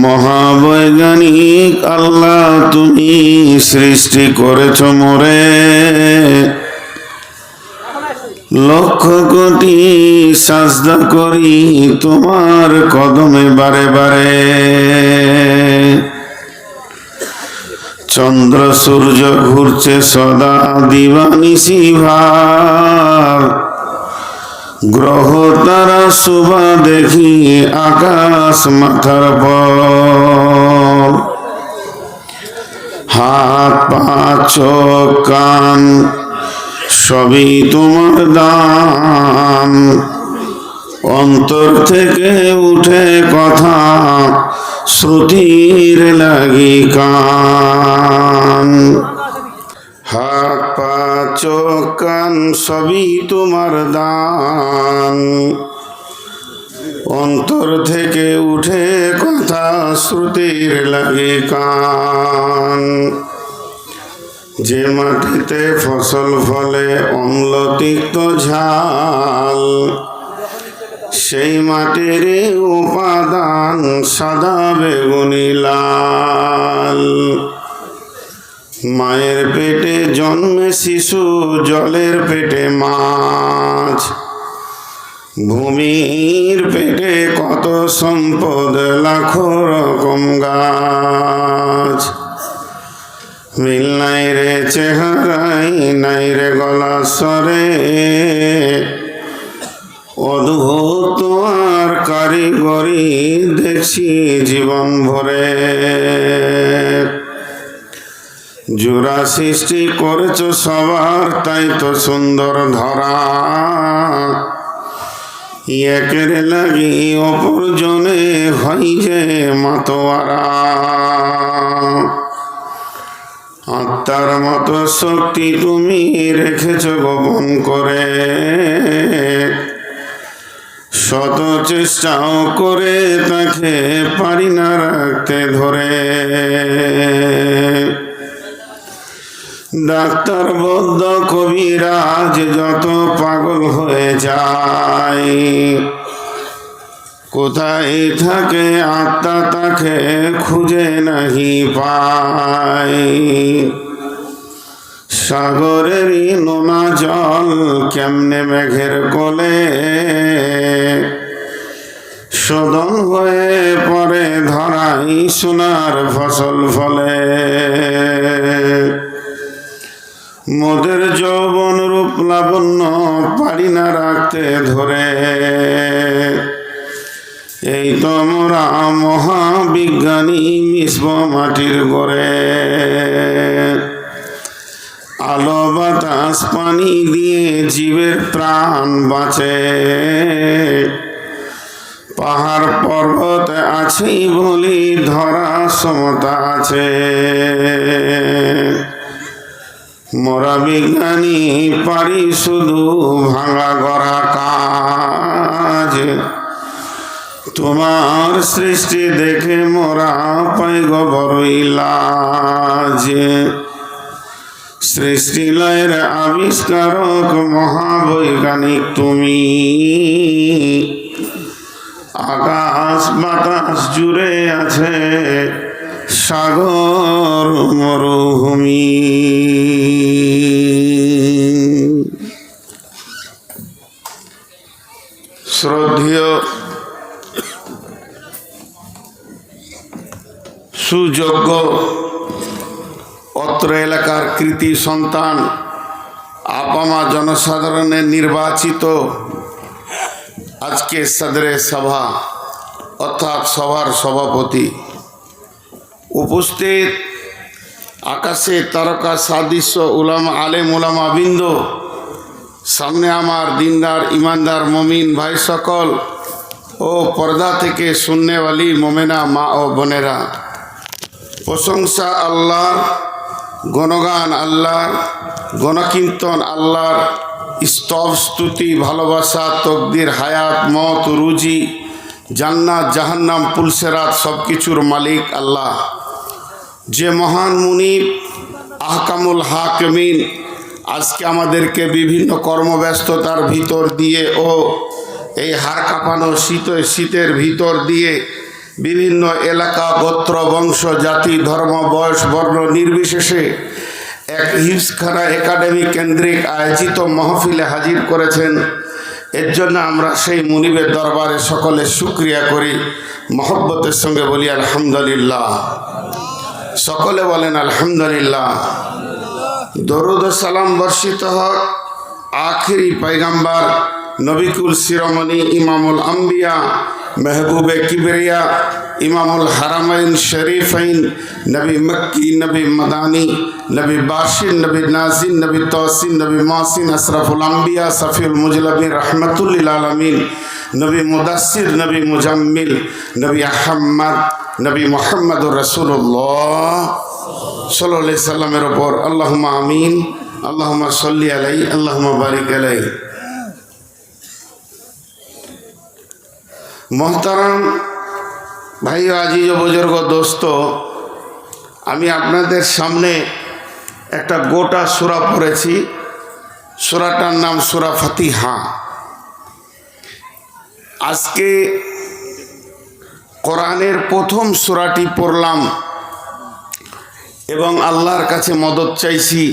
মহাবৈজ্ঞানিক আল্লাহ, তুমি সৃষ্টি করেছ মোরে, লক্ষ কোটি সাজদা করি তোমার কদমে বারে বারে। চন্দ্র সূর্য ঘুরছে সদা দিবানিশি ভার, গ্রহ তারা শোভা দেখি আকাশ মাথার পর। হাত পা চোখ কান সবই তোমার দান, অন্তর থেকে উঠে কথা শ্রুতির লাগি কান। হাত পা চোখ কান সবই তোমার দান, অন্তর থেকে উঠে কথা শ্রুতির লাগে কান। যে মাটিতে ফসল ফলে অম্ল তিক্ত ঝাল, সেই মাটির উপাদান সাদা বেগুনি লাল। মায়ের পেটে জন্মে শিশু, জলের পেটে মাছ, ভূমির পেটে কত সম্পদ লাখো রকম গাছ। মিল নাই রে চেহারাই, নাই রে গলা স্বরে, অদ্ভুত আর কারিগরি দেখছি জীবন ভরে। জোড়া সৃষ্টি করেছ সবার, তাই তো সুন্দর ধরা। একের লাগি অপরজনে হয় যে মাতোয়ারা। আত্মার মতো শক্তি তুমি রেখেছ গোপন করে, শত চেষ্টাও করে তাকে পারি না রাখতে ধরে। ডাক্তার বৈদ্য কবিরাজ যত পাগল হয়ে যায়, কোথায় থাকে আত্মা তাকে খুঁজে নাহি পায়। সাগরেরই নোনা জল কেমনে মেঘের কোলে, শোধন হয়ে পরে ধরাই সোনার ফসল ফলে। মোদের যৌবন রূপ লাবণ্য পারি না রাখতে ধরে, এই তোমরা মহাবিজ্ঞানী মিশব মাটির গড়ে। আলো বাতাস পানি দিয়ে জীবের প্রাণ বাঁচে, পাহাড় পর্বত আছেই বলি ধরা সমতা আছে। মোরা বিজ্ঞানী পারি শুধু ভাঙা গড়া কাজ, তোমার সৃষ্টি দেখে মোরা পাই গো বড়ই লাজ। সৃষ্টি লয়ের আবিষ্কারক মহাবৈজ্ঞানিক তুমি, আকাশ বাতাস জুড়ে আছে সাগর মরুভূমি। শ্রদ্ধেয় সুযোগ্য অত্র এলাকার কৃতি সন্তান, আপামা জনসাধারণের নির্বাচিত আজকে সদরে সভা অর্থাৎ সভার সভাপতি, উপস্থিত আকাশে তারকা সাদৃশ্য উলামা আলেম উলামা বৃন্দ, সামনে আমার দিনদার ইমানদার মমিন ভাই সকল ও পর্দা থেকে শুননেওয়ালি মোমেনা মা ও বোনেরা, প্রশংসা আল্লাহর, গণগান আল্লাহর, গণকীর্তন আল্লাহর, স্তব স্তুতি ভালোবাসা তকদির হায়াত মত রুজি জান্নাত জাহান্নাম পুলসেরাত সব কিছুর মালিক আল্লাহ। যে মহান মুনিব আহকামুল হাকিমিন আজকে আমাদেরকে বিভিন্ন কর্মব্যস্ততার ভিতর দিয়ে ও এই হাড় কাঁপানো শীতের ভিতর দিয়ে বিভিন্ন এলাকা, গোত্র, বংশ, জাতি, ধর্ম, বয়স, বর্ণ নির্বিশেষে এক হিফজখানা একাডেমি কেন্দ্রিক আয়োজিত মাহফিলে হাজির করেছেন। এর জন্য আমরা সেই মুনিবের দরবারে সকলে শুকরিয়া করি, মহব্বতের সঙ্গে বলি আলহামদুলিল্লাহ। সকলে বলেন আলহামদুলিল্লাহ। দরুদ ও সালাম বর্ষিত হোক আখিরি পয়গম্বর নবিকুল শিরোমণি ইমামুল আম্বিয়া महबूब किबरिया इमामुल हरमैन शरीफैन नबी मक्की, नबी मदानी, नबी बाशिर, नबी नाजिन, नबी तौसीन, नबी मौसिन, अशरफुल अंबिया, सफ़ीउल मुजलबिन, रहमतुल लिल आलमीन, नबी मुदस्सिर, नबी मुजम्मिल, नबी अहमद, नबी मुहम्मद रसूलुल्लाह सल्लल्लाहु अलैहि वसल्लमेर ओपर अल्लाहुम्मा आमीन, अल्लाहुम्मा सल्ली अलैहि, अल्लाहुम्मा बारिक अलैहि। मोहतरम भाई, আজিজ বুজুর্গ, দোস্ত, আমি আপনাদের সামনে একটা গোটা সূরা পড়েছি। সূরাটার নাম সূরা ফাতিহা। আজকে কোরআনের প্রথম সূরাটি পড়লাম এবং আল্লাহর কাছে মদদ চাইছি।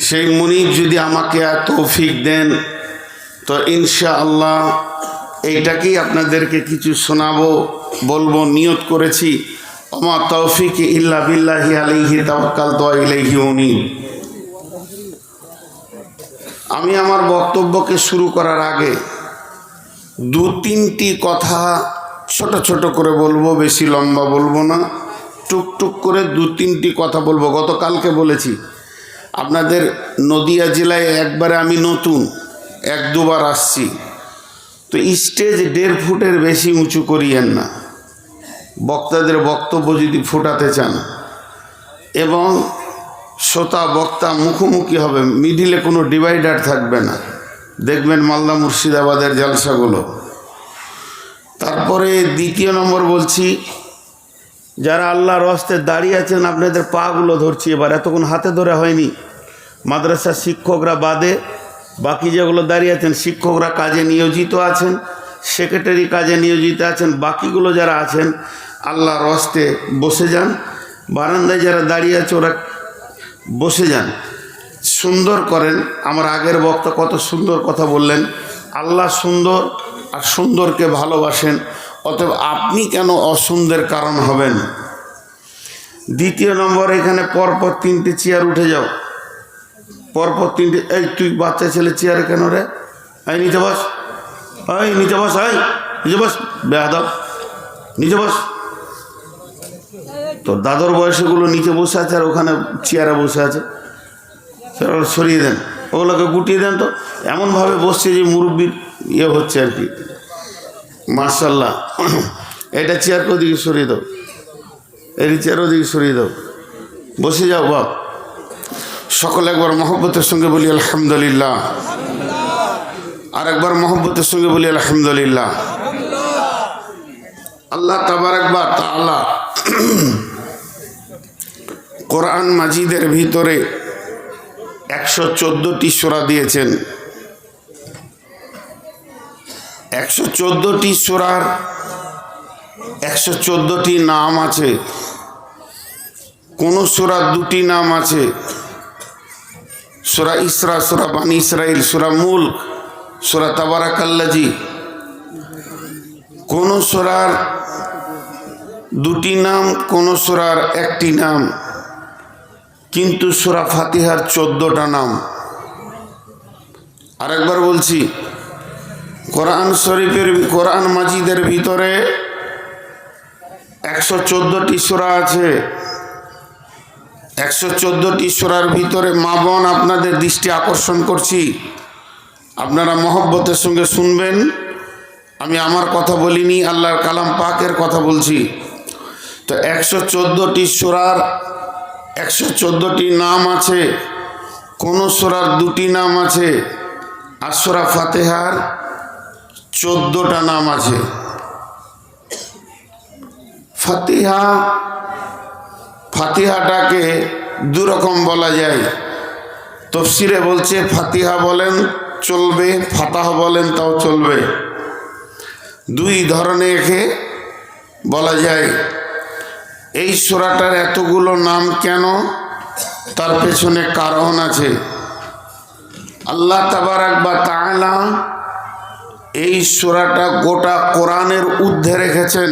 সেই মুনিব যদি আমাকে তৌফিক দেন তো ইনশাআল্লাহ এইটাকেই আপনাদেরকে কিছু শোনাবো, বলবো, নিয়ত করেছি। ওমা তৌফিক ইল্লা বিল্লাহি আলাইহি তাওয়াক্কালতু ওয়া ইলাইহি উনীব। আমি আমার বক্তব্যকে শুরু করার আগে দু তিনটি কথা ছোট ছোট করে বলবো, বেশি লম্বা বলবো না, টুকটুক করে দু তিনটি কথা বলবো। গতকালকে বলেছি আপনাদের নদিয়া জেলায় একবারে আমি নতুন, এক দুবার আসছি, তো স্টেজ 1.5 ফুটের বেশি উঁচু করিয়েন না বক্তাদের বক্তব্য যদি ফোটাতে চান, এবং শ্রোতা বক্তা মুখোমুখি হবে, মিডিলে কোনো ডিভাইডার থাকবে না। দেখবেন মালদা মুর্শিদাবাদের জলসাগুলো। তারপরে দ্বিতীয় নম্বর বলছি, যারা আল্লাহর হস্তে দাঁড়িয়ে আছেন আপনাদের পাগুলো ধরছি এবার, এতক্ষণ হাতে ধরে হয়নি। মাদ্রাসার শিক্ষকরা বাদে বাকি যেগুলো দাঁড়িয়ে আছেন, শিক্ষকরা কাজে নিয়োজিত আছেন, সেক্রেটারি কাজে নিয়োজিত আছেন, বাকিগুলো যারা আছেন আল্লাহর হস্তে বসে যান। বারান্দায় যারা দাঁড়িয়ে আছে ওরা বসে যান, সুন্দর করেন। আমার আগের বক্তা কত সুন্দর কথা বললেন, আল্লাহ সুন্দর আর সুন্দরকে ভালোবাসেন, অতএব আপনি কেন অসুন্দরের কারণ হবেন। দ্বিতীয় নম্বর, এখানে পরপর 3টে চেয়ার উঠে যাও, পরপর 3টে। এই তুই বাচ্চা ছেলে চেয়ারে কেন রে? এই নিচে বস, এই নিচে বস, এই নিচে বস, বেয়াদব নিচে বস। তো দাদর বয়সেগুলো নিচে বসে আছে আর ওখানে চেয়ারে বসে আছে, সেটা সরিয়ে দেন, ওগুলোকে গুটিয়ে দেন। তো এমনভাবে বসছে যে মুরব্বির ইয়ে হচ্ছে আর কি। মাশাল্লাহ, এটা চেয়ারকে ওদিকে সরিয়ে দাও, এই চেয়ার ওদিকে সরিয়ে দাও, বসে যাও বাপ। সকলে একবার মহব্বতের সঙ্গে বলি আলহামদুলিল্লাহ, আর একবার মহব্বতের সঙ্গে বলি আলহামদুলিল্লাহ। আল্লাহ তাবারাক ওয়া তাআলা কোরআন মাজিদের ভিতরে 114টি সূরা দিয়েছেন। 114টি সূরার 114টি নাম আছে, কোন সূরার 2টি নাম আছে, সূরা ইসরা, সূরা বানি ইসরাইল, সূরা মুলক, সূরা তাবারাকাল্লাজি। কোন সূরার 2টি নাম, কোন সূরার 1টি নাম, কিন্তু সূরা ফাতিহার 14টা নাম। আরেকবার বলছি, কোরআন শরীফের, কোরআন মাজিদের ভিতরে 114টি সূরা আছে। 114টি সূরার ভিতরে মা বোন আপনাদের দৃষ্টি আকর্ষণ করছি, আপনারা মহব্বতের সঙ্গে শুনবেন। আমি আমার কথা বলিনি, আল্লাহর কালাম পাকের কথা বলছি। তো 114টি সূরার 114টি নাম আছে, কোন সূরার 2টি নাম আছে, আর সূরা ফাতিহার 14টা নাম আছে। ফাতিহাটাকে দুরকম বলা যায়। তাফসীরে বলছে ফাতিহা বলেন চলবে, ফাতাহ বলেন তাও চলবে। দুই ধরনে একে বলা যায় এই সূরাটার এতগুলো নাম কেন, তার পেছনে কারণ আছে। আল্লাহ তাবারাক ওয়া তাআলা এই সূরাটা গোটা কোরআনের ঊর্ধ্বে রেখেছেন,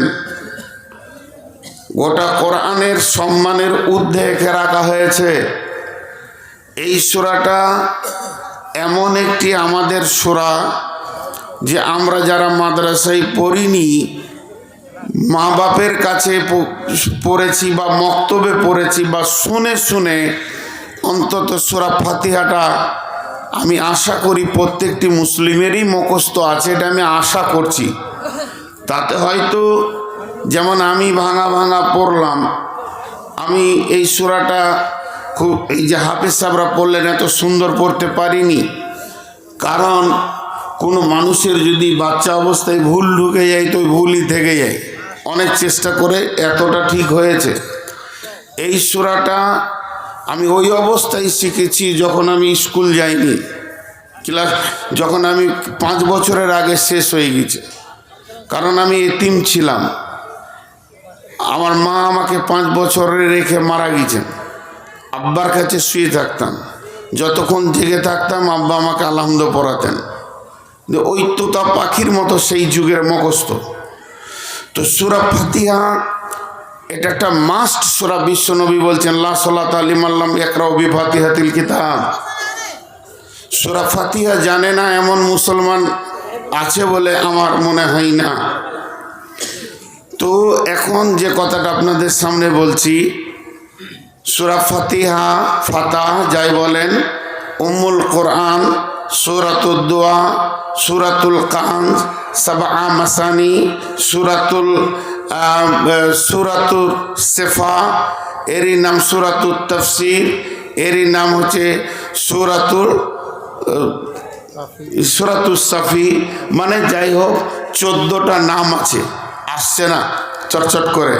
গোটা কোরআনের সম্মানের ঊর্ধ্বে রেখে রাখা হয়েছে। এই সূরাটা এমন একটি আমাদের সূরা যে আমরা যারা মাদ্রাসায় পড়িনি, মা বাপের কাছে পড়েছি বা মক্তবে পড়েছি বা শুনে শুনে অন্তত সূরা ফাতিহাটা আমি আশা করি প্রত্যেকটি মুসলিমেরই মুখস্থ আছে, এটা আমি আশা করছি। তাতে হয়তো যেমন আমি ভাঙা ভাঙা পড়লাম, আমি এই সূরাটা খুব, এই যে হাফেজ সাহেবরা পড়লেন, এত সুন্দর পড়তে পারিনি। কারণ কোনো মানুষের যদি বাচ্চা অবস্থায় ভুল ঢুকে যায় তো ভুলই থেকে যায়। অনেক চেষ্টা করে এতটা ঠিক হয়েছে। এই সূরাটা আমি ওই অবস্থায় শিখেছি যখন আমি স্কুল যাইনি, ক্লাস যখন আমি 5 বছরের আগে শেষ হয়ে গেছে। কারণ আমি এতিম ছিলাম, আমার মা আমাকে 5 বছরে রেখে মারা গেছেন। আব্বার কাছে শুয়ে থাকতাম, যতক্ষণ জেগে থাকতাম আব্বা আমাকে আলহামদুলিল্লাহ পড়াতেন। ওই তোতা পাখির মতো সেই যুগের মুখস্থ। তো সূরা ফাতিহা এটা একটা মাস্ট সূরা। বিশ্বনবী বলছেন লা সালাতা লিমান লাম ইয়াকরাউ বিফাতিহাতিল কিতাব। সূরা ফাতিহা জানে না এমন মুসলমান আছে বলে আমার মনে হয় না। তো এখন যে কথাটা আপনাদের সামনে বলছি, সূরা ফাতিহা, ফাতাহ যাই বলেন, উম্মুল কোরআন, সূরাতুদ দুআ, সূরাতুল কানজ, সাবআ মাসানি, সূরাতুল সিফা, এরই নাম সূরাতুত তাফসীর, এরই নাম হচ্ছে সূরাতুস সাফি। মানে যাই হোক 14টা নাম আছে, আসছে না চটচট করে,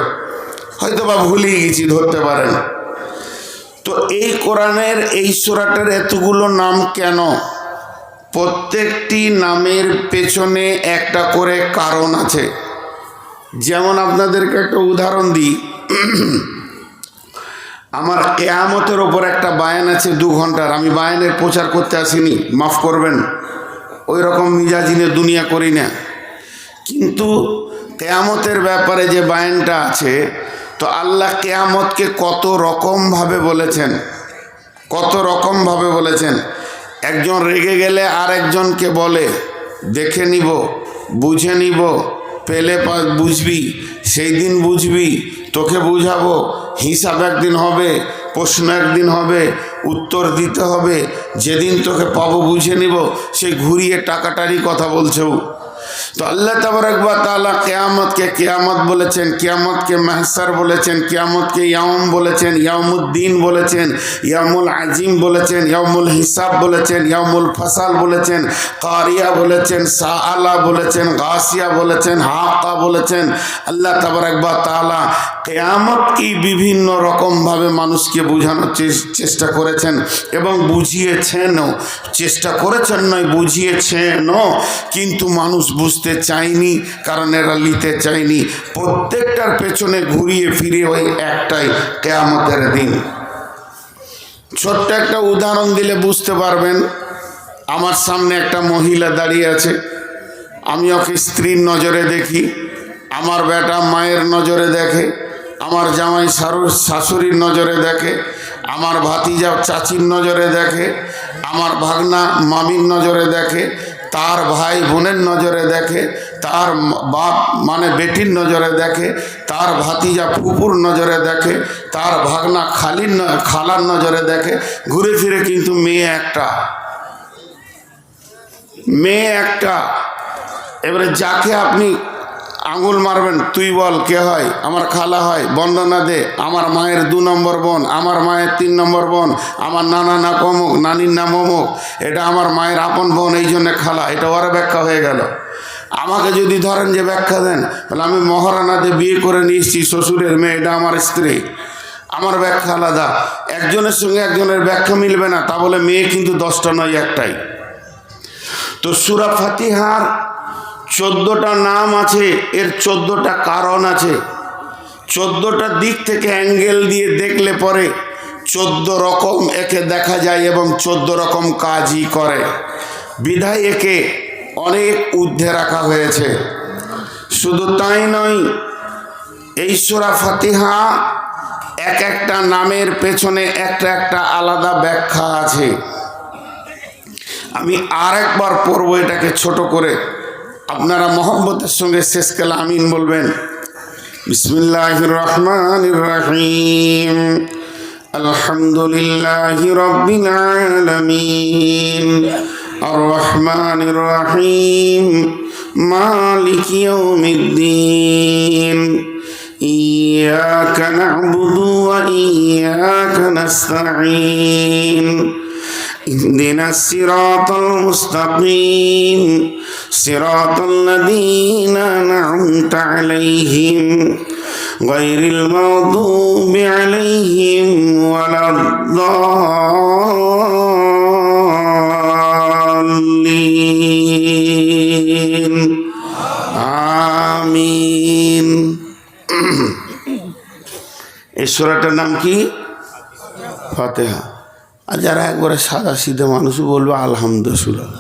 হয়তো বা ভুলিয়ে গেছি, ধরতে পারেন। তো এই কোরআনের এই সূরাটার এতগুলো নাম কেন? প্রত্যেকটি নামের পেছনে একটা করে কারণ আছে। যেমন আপনাদেরকে একটা উদাহরণ দিই, আমার কিয়ামতের ওপর একটা বায়ান আছে 2 ঘন্টার। আমি বায়ানের প্রচার করতে আসিনি, মাফ করবেন, ওই রকম মিজাজিনে দুনিয়া করি না। কিন্তু কিয়ামতের ব্যাপারে যে বায়ানটা আছে, তো আল্লাহ কিয়ামতকে কত রকমভাবে বলেছেন, কত রকমভাবে বলেছেন। একজন রেগে গেলে আর একজনকে বলে দেখে নিব, বুঝে নিব, পেলে বুঝবি, সেই দিন বুঝবি, তোকে বুঝাবো, হিসাব একদিন হবে, প্রশ্ন একদিন হবে, উত্তর দিতে হবে, যেদিন তোকে পাবো বুঝে নিব, সেই ঘুরিয়ে টাকাটারই কথা বলছেও। তো আল্লাহ তাবারাক ওয়া তাআলা কিয়ামতকে কিয়ামত বলেছেন, কিয়ামতকে মাহশার বলেছেন, কিয়ামতকে ইয়াউম বলেছেন, ইয়াউমুদ্দিন বলেছেন, ইয়াউমুল আজিম বলেছেন, ইয়াউমুল হিসাব বলেছেন, ইয়াউমুল ফাসাল বলেছেন, কারিয়া বলেছেন, সাআলা বলেছেন, গাসিয়া বলেছেন, হাক্কা বলেছেন। আল্লাহ তাবারাক ওয়া তাআলা কিয়ামতকে বিভিন্ন রকমভাবে মানুষকে বোঝানোর চেষ্টা করেছেন এবং বুঝিয়েছেনও। চেষ্টা করেছেন নয়, বুঝিয়েছেনও, কিন্তু মানুষ বুঝতে চায়নি, কারণ এরা নিতে চায়নি। প্রত্যেকটার পেছনে ঘুরিয়ে ফিরে ওই একটাই, কিয়ামতের দিন। ছোট্ট একটা উদাহরণ দিলে বুঝতে পারবেন। আমার সামনে একটা মহিলা দাঁড়িয়ে আছে, আমি ওকে স্ত্রীর নজরে দেখি, আমার বেটা মায়ের নজরে দেখে, আমার জামাই শাশুড়ির নজরে দেখে, আমার ভাতিজা চাচির নজরে দেখে, আমার ভাগনা মামির নজরে দেখে, তার ভাই বোনের নজরে দেখে, তার বাপ মানে বেটির নজরে দেখে, তার ভাতিজা ফুপুর নজরে দেখে, তার ভাগনা খালার নজরে দেখে। ঘুরে ফিরে কিন্তু মেয়ে একটা, মেয়ে একটা। এবারে যাকে আপনি আঙুল মারবেন, তুই বল কে হয়? আমার খালা হয়, বন্দনা দে। আমার মায়ের 2 নম্বর বোন, আমার মায়ের 3 নম্বর বোন, আমার নানা না অমুক, নানির নাম অমুক, এটা আমার মায়ের আপন বোন, এই জন্যে খালা। এটা ওরা ব্যাখ্যা হয়ে গেল। আমাকে যদি ধরেন যে ব্যাখ্যা দেন, তাহলে আমি মহারানাতে বিয়ে করে নিয়ে এসেছি, শ্বশুরের মেয়ে, এটা আমার স্ত্রী, আমার ব্যাখ্যা আলাদা। একজনের সঙ্গে একজনের ব্যাখ্যা মিলবে না, তা বলে মেয়ে কিন্তু 10টা নয়, একটাই। তো সূরা ফাতিহার 14টা নাম আছে, এর 14টা কারণ আছে। 14টা দিক থেকে অ্যাঙ্গেল দিয়ে দেখলে পরে 14 রকম একে দেখা যায় এবং 14 রকম কাজই করে। বিধায় একে অনেক ঊর্ধ্বে রাখা হয়েছে। শুধু তাই নয়, এই সূরা ফাতিহা এক একটা নামের পেছনে একটা একটা আলাদা ব্যাখ্যা আছে। আমি আরেকবার পড়ব এটাকে ছোট করে, আপনারা মহব্বতের সঙ্গে শেষ কালে আমিন বলবেন। বিসমিল্লাহির রহমানির রহিম। আলহামদুলিল্লাহি রাব্বিল আলামিন আর রহমানির রহিম মালিকি ইয়াউমিদ্দিন ইয়্যাকা না'বুদু ওয়া ইয়্যাকা নাস্তাঈন اهدنا الصراط المستقيم صراط الذين أنعمت عليهم غير المغضوب عليهم ولا الضالين آمين। এই সূরাটার নাম কি? ফাতিহা। আর যারা একবারে সাদা সিধে মানুষ বলবে আলহামদুলিল্লাহ,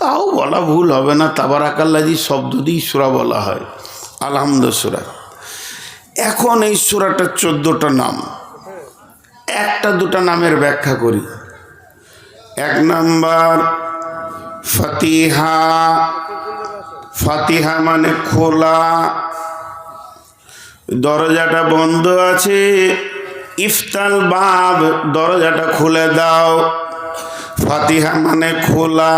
তাও বলা ভুল হবে না। তাবারাকাল্লাজি শব্দ দিয়ে সূরা বলা হয়, আলহামদুলিল্লাহ। এখন এই সূরাটার 14টা নাম, একটা দুটা নামের ব্যাখ্যা করি। 1 নাম্বার ফাতিহা। ফাতিহা মানে খোলা, দরজাটা বন্ধ আছে, ইফতাল বাব, দরজাটা খুলে দাও। ফাতিহা মানে খোলা,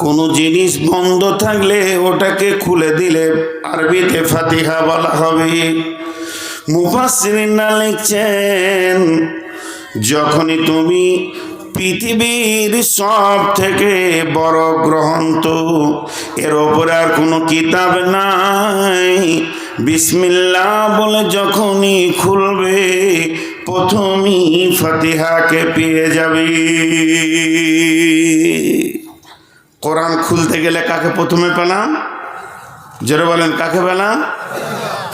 কোনো জিনিস বন্ধ থাকলে ওটাকে খুলে দিলে আরবিতে ফাতিহা বলা হবে। মুফাসসিরিনরা লিখছেন, যখনই তুমি পৃথিবীর সব থেকে বড় গ্রন্থ, এর ওপরে আর কোনো কিতাব নাই, বিসমিল্লাহ বলে যখনই খুলবে প্রথমেই ফাতিহাকে পেয়ে যাবে। কোরআন খুলতে গেলে কাকে প্রথমে পেলাম? জোরে বলেন, কাকে পেলাম?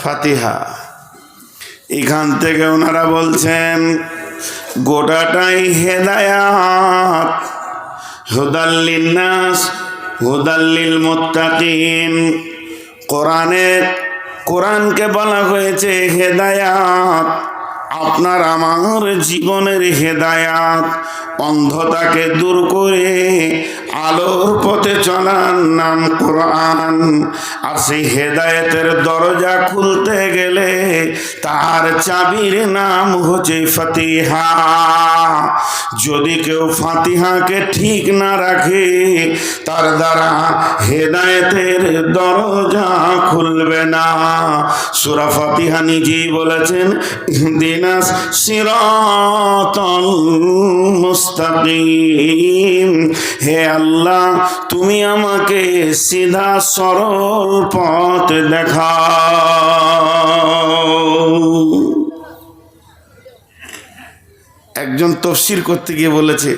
ফাতিহা। এখান থেকে ওনারা বলছেন গোটাটাই হেদায়াত, হুদাল লিন্নাস হুদাল লিল মুত্তাকিন। কোরআনকে বলা হয়েছে হেদায়াত, আপনার আমার জীবনের হেদায়াত, অন্ধতাকে দূর করে আলোর পথে চলার নাম কোরআন। আর সেই হেদায়েতের দরজা খুলতে গেলে তার চাবির নাম হচ্ছে ফাতিহা। যদি কেউ ফাতিহাকে ঠিক না রাখে, তার দ্বারা হেদায়েতের দরজা খুলবে না। সূরা ফাতিহা নিজেই বলেছেন, ইহদিনাস সিরাতাল মুস্তাকিম, হে আল্লাহ তুমি আমাকে সিধা সরল পথ দেখাও। একজন তাফসীর করতে গিয়ে বলেছে,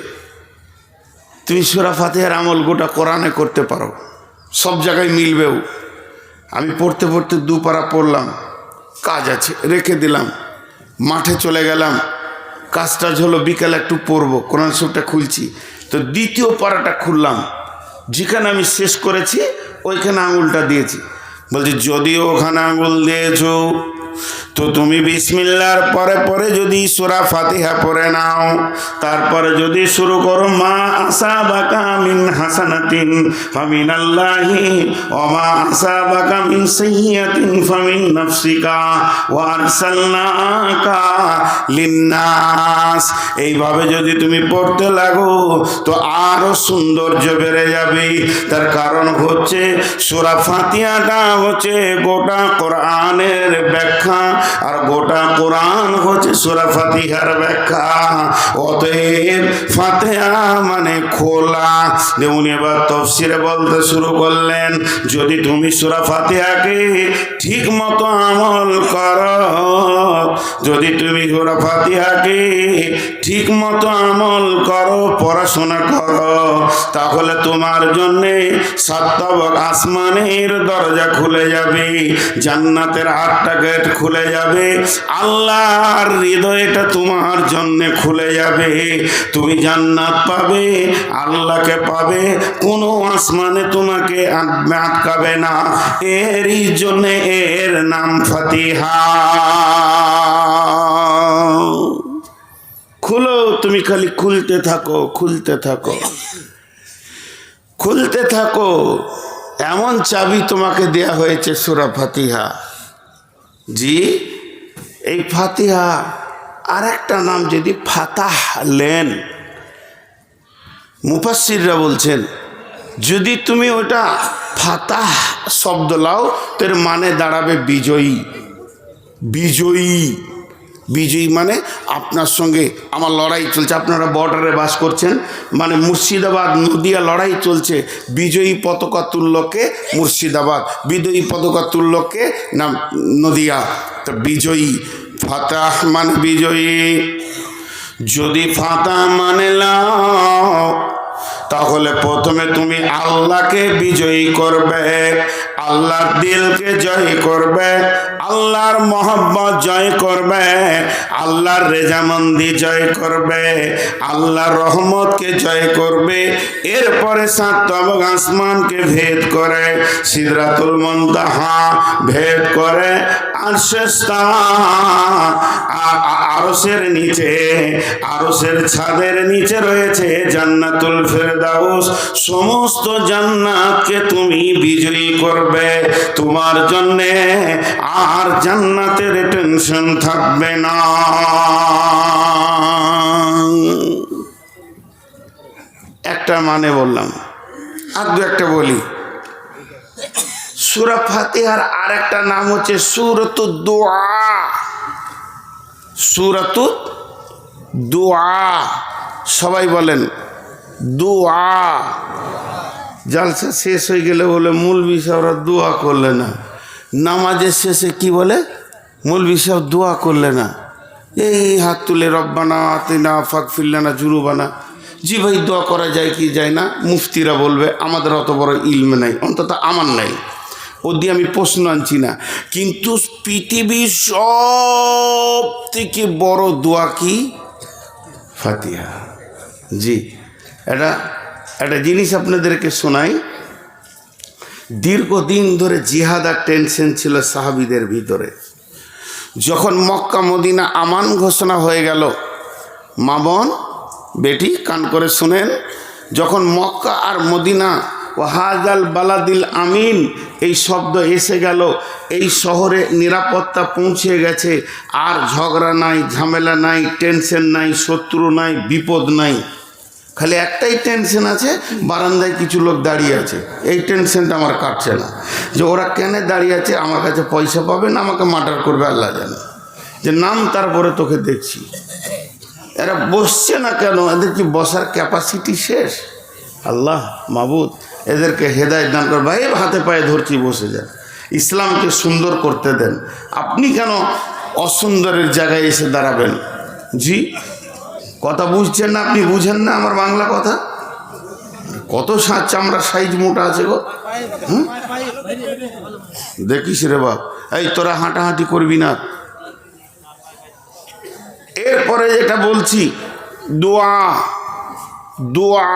তুমি সূরা ফাতিহার আমল গোটা কোরআনে করতে পারো, সব জায়গায় মিলবেও। আমি পড়তে পড়তে 2 পারা পড়লাম, কাজ আছে রেখে দিলাম, মাঠে চলে গেলাম, কাজটা হলো বিকালে একটু পড়বো, কোরআন শরীফটা খুলছি, তো 2য় পারাটা খুললাম, যেখানে আমি শেষ করেছি ওইখানে আঙুলটা দিয়েছি। বলছি যদিও ওখানে আঙুল দিয়েছো, তো তুমি বিসমিল্লাহর পরে পরে যদি সূরা ফাতিহা পড়ে নাও, তারপরে যদি শুরু করো মা আসাবাকা মিন হাসানাতিন ফামিনাল্লাহি ওয়া মা আসাবাকা মিন সাইয়্যাতিন ফামিন নাফসিকা ওয়া আরসালনাকা লিন্নাস, এইভাবে যদি তুমি পড়তে লাগো তো আরো সৌন্দর্য বেড়ে যাবে। তার কারণ হচ্ছে সূরা ফাতিহাটা হচ্ছে গোটা কোরআনের ব্যাখ্যা, আর গোটা কোরআন হচ্ছে সূরা ফাতিহার ব্যাখ্যা। অতএব ফাতিহা মানে খোলা। যেমন এবার তাফসীরে বলতে শুরু করলেন, যদি তুমি সূরা ফাতিহাকে ঠিক মতো আমল করো যদি তুমি সূরা ফাতিহাকে ঠিক মতো আমল করো, পড়াশোনা করো, তাহলে তোমার জন্যে 7 তবক আসমানের দরজা খুলে যাবে, জান্নাতের 8টা গেট খুলে যাবে, আল্লাহর হৃদয়টা তোমার জন্যে খুলে যাবে, তুমি জান্নাত পাবে, আল্লাহকে পাবে, কোনো আসমানে তোমাকে আটকাবে না। এরই জন্য এর নাম ফাতিহা। খুলো, তুমি খালি খুলতে থাকো, খুলতে থাকো, খুলতে থাকো। এমন চাবি তোমাকে দেয়া হয়েছে সূরা ফাতিহা। জি, এই ফাতিহা আর একটা নাম যদি ফাতাহ লেন, মুফাসসিররা বলছেন যদি তুমি ওটা ফাতাহ শব্দ লাও তোর মানে দাঁড়াবে বিজয়ী। বিজয়ী, বিজয়ী মানে আপনার সঙ্গে আমার লড়াই চলছে, আপনারা বর্ডারে বাস করছেন, মানে মুর্শিদাবাদ নদিয়া লড়াই চলছে, বিজয়ী পতাকা তুল্যকে মুর্শিদাবাদ, বিজয়ী পতাকা তুল্যকে না নদিয়া, তো বিজয়ী। ফাতাহ মানে বিজয়ী। যদি ফাতাহ মানে লাও তাহলে প্রথমে তুমি আল্লাহকে বিজয়ী করবে, আল্লাহর দিলকে জয় করবে, আল্লাহর মহব্বত জয় করবে, আল্লাহর রেজামন্দি জয় করবে, আল্লাহর রহমতকে জয় করবে। এরপরে 7 তবক আসমানকে ভেদ করে, সিদরাতুল মুনতাহা ভেদ করে, আরশের নিচে, আরশের ছাদের নিচে রয়েছে জান্নাতুল ফেরদাউস। সমস্ত জান্নাতকে তুমি বিজয়ী করবে, তোমার জন্যে আর জান্নাতের টেনশন থাকবে না। একটা মানে বললাম, আর দু একটা বলি। সূরা ফাতিহার আর একটা নাম হচ্ছে সূরাতুদ দুআ। সূরাতুদ দুআ, সবাই বলেন দুআ। জালসা শেষ হয়ে গেলে বলে মৌলভী সাহেবরা দোয়া করলে না, নামাজের শেষে কি বলে মৌলভী সাহেব দোয়া করলে না, এই হাত তুলে রব্বানা আতিনা ফাগফির লানা জুনুবানা। জি ভাই, দোয়া করা যায় কি যায় না, মুফতিরা বলবে, আমাদের অত বড় ইলম নাই, অন্তত আমার নাই, ও দিয়ে আমি প্রশ্ন আনছি না। কিন্তু পৃথিবীর সব থেকে বড় দোয়া কি? ফাতিহা। জি, একটা জিনিস আপনাদেরকে শোনাই। দীর্ঘদিন ধরে জিহাদ আর টেনশন ছিল সাহাবীদের ভিতরে। যখন মক্কা মদিনা আমান ঘোষণা হয়ে গেল, মা বোন বেটি কান করে শুনেন, যখন মক্কা আর মদিনা ওয়াহাজাল বালাদিল আমিন এই শব্দ এসে গেল, এই শহরে নিরাপত্তা পৌঁছে গেছে, আর ঝগড়া নাই, ঝামেলা নাই, টেনশন নাই, শত্রু নাই, বিপদ নাই, খালি একটাই টেনশন আছে, বারান্দায় কিছু লোক দাঁড়িয়ে আছে। এই টেনশনটা আমার কাটছে না, যে ওরা কেন দাঁড়িয়ে আছে, আমার কাছে পয়সা পাবে না আমাকে মার্ডার করবে আল্লাহ জানে, যে নাম তারপরে তোকে দেখছি। এরা বসছে না কেন? এদের কি বসার ক্যাপাসিটি শেষ? আল্লাহ মাবুদ এদেরকে হেদায়েত দান কর। ভাই হাতে পায়ে ধরছি, বসে যান, ইসলামকে সুন্দর করতে দেন। আপনি কেন অসুন্দরের জায়গায় এসে দাঁড়াবেন? জি, কথা বুঝছেন না? আপনি বুঝেন না আমার বাংলা কথা? কত চামড়া সাইজ মোটা আছে গো। দেখিস রে বাপ, এই তোরা হাঁটাহাঁটি করবি না। এরপরে যেটা বলছি, দোয়া। দোয়া,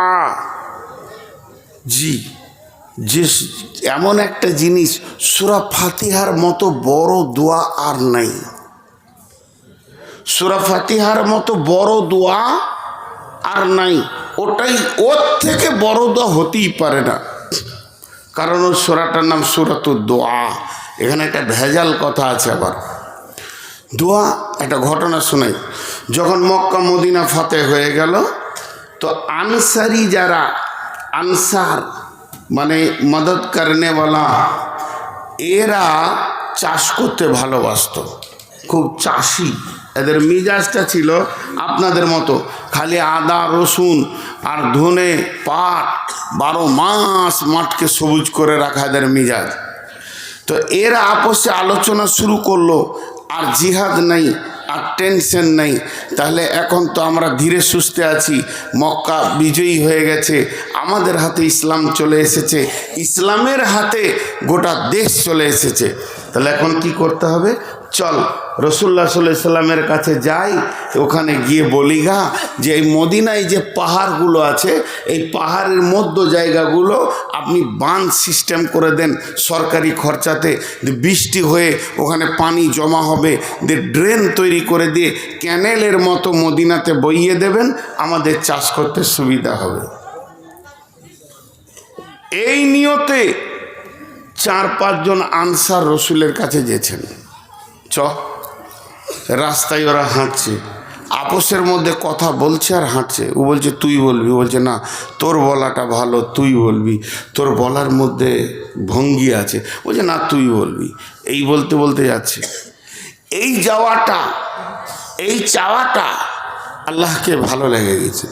জি, যে এমন একটা জিনিস, সূরা ফাতিহার মতো বড় দোয়া আর নাই। সূরা ফাতিহার মতো বড় দোয়া আর নাই। ওটাই, ওর থেকে বড় দোয়া হতেই পারে না, কারণ ওর সূরাটার নাম সূরাতুদ দোয়া। এখানে একটা ভেজাল কথা আছে আবার। দোয়া, একটা ঘটনা শোনাই। যখন মক্কা মদিনা ফাতে হয়ে গেল, তো আনসারি যারা, আনসার মানে মদত করনেওয়ালা, এরা চাষ করতে ভালোবাসত, খুব চাষি। এদের মিজাজটা ছিল আপনাদের মতো, খালি আদা রসুন আর ধনে পাট 12 মাস মাঠকে সবুজ করে রাখা এদের মিজাজ। তো এরা আপসে আলোচনা শুরু করলো, আর জিহাদ নাই, আর টেনশন নাই, তাহলে এখন তো আমরা ধীরে সুস্থে আছি। মক্কা বিজয়ী হয়ে গেছে, আমাদের হাতে ইসলাম চলে এসেছে, ইসলামের হাতে গোটা দেশ চলে এসেছে। তাহলে এখন কি করতে হবে? চল রাসূলুল্লাহ সাল্লাল্লাহু আলাইহি সাল্লামের কাছে যাই, ওখানে গিয়ে বলি গা যে এই মদিনায় যে পাহাড়গুলো আছে, এই পাহাড়ের মধ্য জায়গাগুলো আপনি বাঁধ সিস্টেম করে দেন সরকারি খরচাতে, বৃষ্টি হয়ে ওখানে পানি জমা হবে, ড্রেন তৈরি করে দিয়ে ক্যানেলের মতো মদিনাতে বইয়ে দেবেন, আমাদের চাষ করতে সুবিধা হবে। এই নিয়তে 4-5 জন আনসার রসুলের কাছে গেছেন। রাস্তায় ওরা হাঁটছে, আপোষের মধ্যে কথা বলছে আর হাঁটছে। ও বলছে তুই বলবি, ও বলছে না তোর বলাটা ভালো, তুই বলবি, তোর বলার মধ্যে ভঙ্গি আছে। বলছে না তুই বলবি। এই বলতে বলতে যাচ্ছে। এই যাওয়াটা, এই চাওয়াটা আল্লাহকে ভালো লেগে গেছে।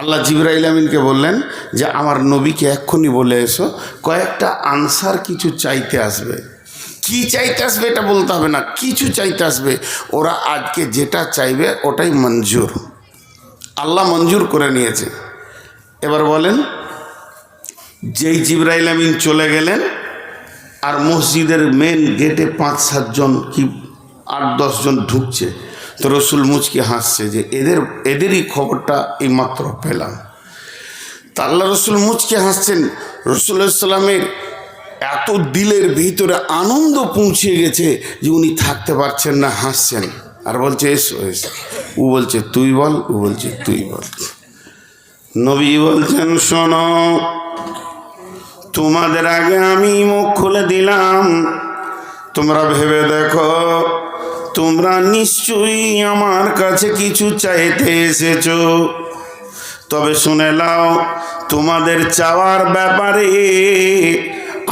আল্লাহ জিবরাইল আমিনকে বললেন যে আমার নবীকে এক্ষুনি বলে এসো, কয়েকটা আনসার কিছু চাইতে আসবে। কি চাইতে আসবে এটা বলতে হবে না, কিছু চাইতে আসবে। ওরা আজকে যেটা চাইবে ওটাই মঞ্জুর, আল্লাহ মঞ্জুর করে নিয়েছে। এবার বলেন, যেই জিবরাইল আমিন চলে গেলেন আর মসজিদের মেন গেটে 5-7 জন কি 8-10 জন ঢুকছে, তো রসুল মুচকি হাসছে যে এদেরই খবরটা এইমাত্র পেলাম। তা আল্লাহ রসুল মুচকি হাসছেন। রাসূলুল্লাহ সাল্লামের এত দিলের ভিতরে আনন্দ পৌঁছে গেছে যে উনি থাকতে পারছেন না, হাসছেন আর বলছে এসো এসো। ও বলছে তুই বল, ও বলছে তুই বল। নবী বলছেন শোনো, তোমাদের আগে আমি মুখ খুলে দিলাম, তোমরা ভেবে দেখো তোমরা নিশ্চয়ই আমার কাছে কিছু চাইতে এসেছো। তবে শুনে নাও, তোমাদের চাওয়ার ব্যাপারে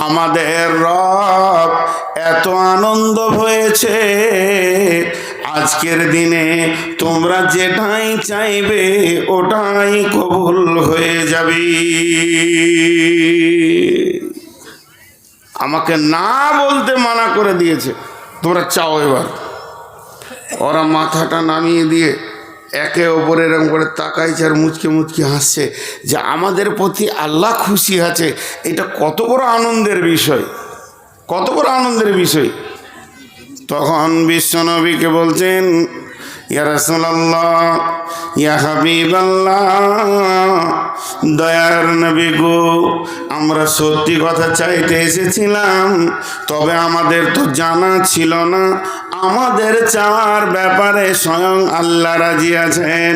আমাদের রব এত আনন্দ হয়েছে, আজকের দিনে তোমরা যেটাই চাইবে ওটাই কবুল হয়ে যাবে। আমাকে না বলতে মানা করে দিয়েছে, তোমরা চাও এবার। ওরা মাথাটা নামিয়ে দিয়ে একে অপর এরকম করে তাকাইছে আর মুচকে মুচকে হাসছে যে আমাদের প্রতি আল্লাহ খুশি আছে। এটা কত বড় আনন্দের বিষয়, কত বড় আনন্দের বিষয়। তখন বিশ্বনবীকে বলছেন, ইয়া রাসূলুল্লাহ, ইয়া হাবিবাল্লাহ, দয়ার নবী গো, আমরা সত্যি কথা চাইতে এসেছিলাম, তবে আমাদের তো জানা ছিল না আমাদের চাওয়ার ব্যাপারে স্বয়ং আল্লাহ রাজি আছেন।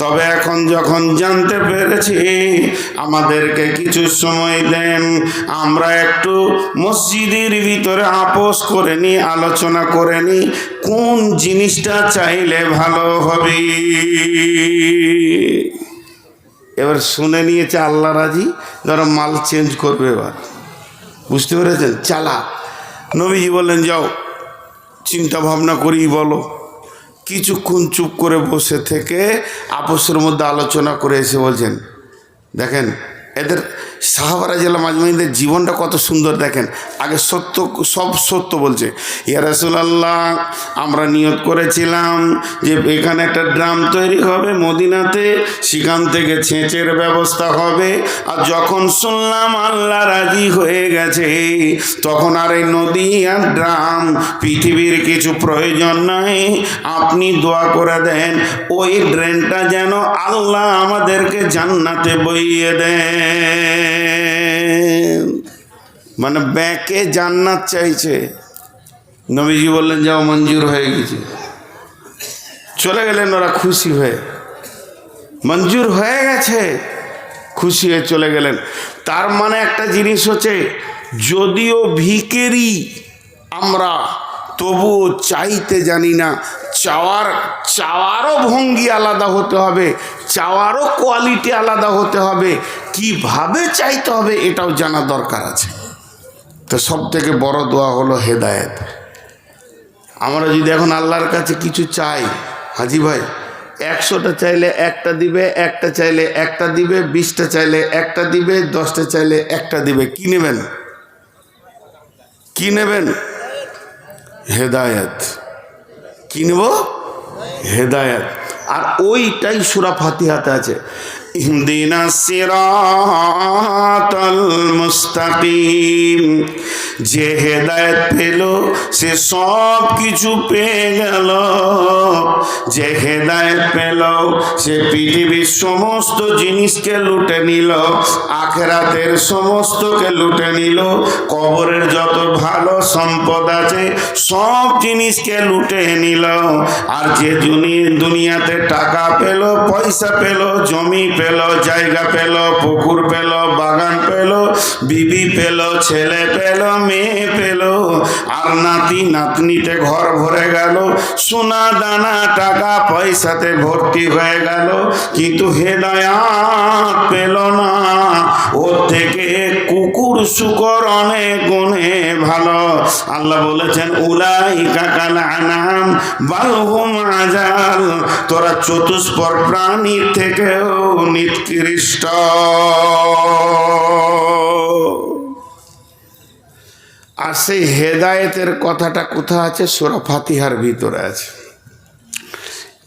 তবে এখন যখন জানতে পেরেছি, আমাদেরকে কিছু সময় দেন, আমরা একটু মসজিদের ভিতরে আপোষ করে নি, আলোচনা করে নি কোন জিনিসটা চাইলে ভালো হবে। এবার শুনে নিয়েছে আল্লাহ রাজি, ধরো মাল চেঞ্জ করবে। এবার বুঝতে পেরেছেন? চালা। নবীজি বললেন যাও চিন্তা ভাবনা করেই বলো। কিছুক্ষণ চুপ করে বসে থেকে আপোষের মধ্যে আলোচনা করে এসে বলছেন, দেখেন এদের সাহাবারা জেলা মাজমাইনদের জীবনটা কত সুন্দর। দেখেন আগে সত্য, সব সত্য বলছে। ইয়া রাসূলুল্লাহ, আমরা নিয়ত করেছিলাম যে এখানে একটা ড্রাম তৈরি হবে মদিনাতে, সেখান থেকে সেচের ব্যবস্থা হবে। আর যখন শুনলাম আল্লাহ রাজি হয়ে গেছে, তখন আর এই নদী আর ড্রাম পৃথিবীর কিছু প্রয়োজন নাই, আপনি দোয়া করে দেন ওই ড্রেনটা যেন আল্লাহ আমাদেরকে জান্নাতে বইয়ে দেন। মানে ব্যাকে জান্নাত চাইছে। নবীজি বললেন যাও, মঞ্জুর হয়ে গেছে। চলে গেলেন ওরা খুশি হয়ে, মঞ্জুর হয়ে গেছে, খুশি হয়ে চলে গেলেন। তার মানে একটা জিনিস হচ্ছে, যদিও ভিখারি আমরা, তবুও চাইতে জানি না। চাওয়ারও ভঙ্গি আলাদা হতে হবে, চাওয়ারও কোয়ালিটি আলাদা হতে হবে, কিভাবে চাইতে হবে এটাও জানা দরকার আছে। তো সব থেকে বড় দোয়া হলো হেদায়েত। আমরা যদি এখন আল্লাহর কাছে কিছু চাই, হাজি ভাই 100টা চাইলে একটা দিবে, একটা চাইলে একটা দিবে, 20টা চাইলে একটা দিবে, 10টা চাইলে একটা দিবে। কি নেবেন? কি নেবেন? হেদায়েত। কিনব হেদায়েত। আর ওইটাই সূরা ফাতিহাতে আছে, ইহদিনাস সিরাতাল মুস্তাকিম। যে হেদায়েত পেল সে সব কিছু পেয়ে গেল। যে হেদায়েত পেল সে পৃথিবীর সমস্ত জিনিসকে লুটে নিল, আখিরাতের সমস্তকে লুটে নিল, কবরের যত ভালো সম্পদ আছে সব জিনিসকে লুটে নিল। আর যে দুনিয়াতে টাকা পেল, পয়সা পেল, জমি পেল, জায়গা পেল, পুকুর পেল, বাগান পেল, বিবি পেল, ছেলে পেল, মেয়ে পেল, আর নাতি নাতনিতে ঘর ভরে গেল, সোনা দানা টাকা পয়সাতে ভর্তি হয়ে গেল, কিন্তু হেদায়াত পেল না। ওর থেকে কুকুর শুকর অনেক গুণে ভালো। আল্লাহ বলেছেন উলাইকা কাল আনাম বাল হুম আযাল। তোরা চতুষ্পদ প্রাণীর থেকেও নিকৃষ্ট। আর সেই হেদায়েতের কথাটা কোথায় আছে? সূরা ফাতিহার ভিতরে আছে।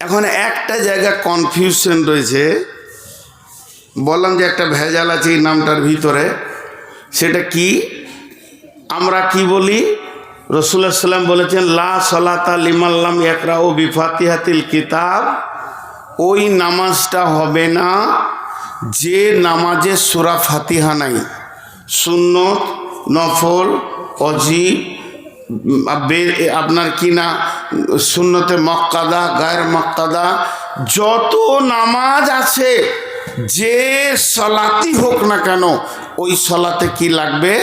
এখন একটা জায়গা কনফিউশন রয়েছে, বললাম যে একটা ভেজাল আছে এই নামটার ভিতরে। সেটা কি? আমরা কি বলি? রাসূলুল্লাহ সাল্লাল্লাহু আলাইহি ওয়াসাল্লাম বলেছেন লা সালাতা লিমান লাম ইয়াকরাউ বিফাতিহাতিল কিতাব। ওই নামাজটা হবে না যে নামাজে সূরা ফাতিহা নাই। সুন্নত, নফল, অজি, আপনার কি না সুন্নতে মক্কাদা, গায়ের মক্কাদা, যত নামাজ আছে, যে সলাতি হোক না কেন, ওই সলাতে কি লাগবে?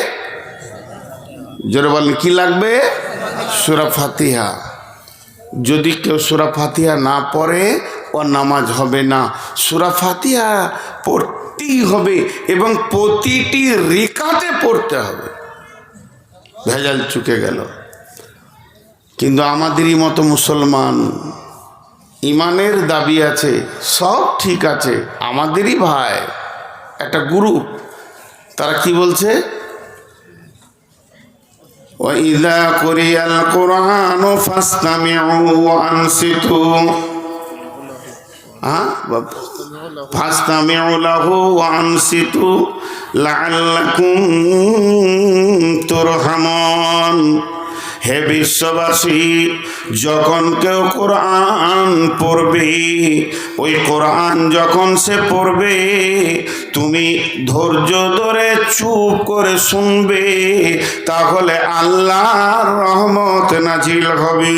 জোরে বলেন, কি লাগবে? সূরা ফাতিহা। যদি কেউ সূরা ফাতিহা না পড়ে ও নামাজ হবে না। সূরা ফাতিহা পড়তেই হবে এবং প্রতিটি রিকাতে পড়তে হবে। ভেজাল চুকে গেল। কিন্তু আমাদেরই মতো মুসলমান, ইমানের দাবি আছে, সব ঠিক আছে, আমাদেরই ভাই একটা গ্রুপ, তারা কি বলছে? وَإِذَا قُرِئَ الْقُرْآنُ فَاسْتَمِعُوا وَأَنصِتُوا فَاسْتَمِعُوا لَهُ وَأَنصِتُوا لَعَلَّكُمْ تُرْحَمُونَ। হে বিশ্ববাসী, যখন কেউ কোরআন পড়বে, ওই কোরআন যখন সে পড়বে, তুমি ধৈর্য ধরে চুপ করে শুনবে, তাহলে আল্লাহর রহমত নাজিল হবে।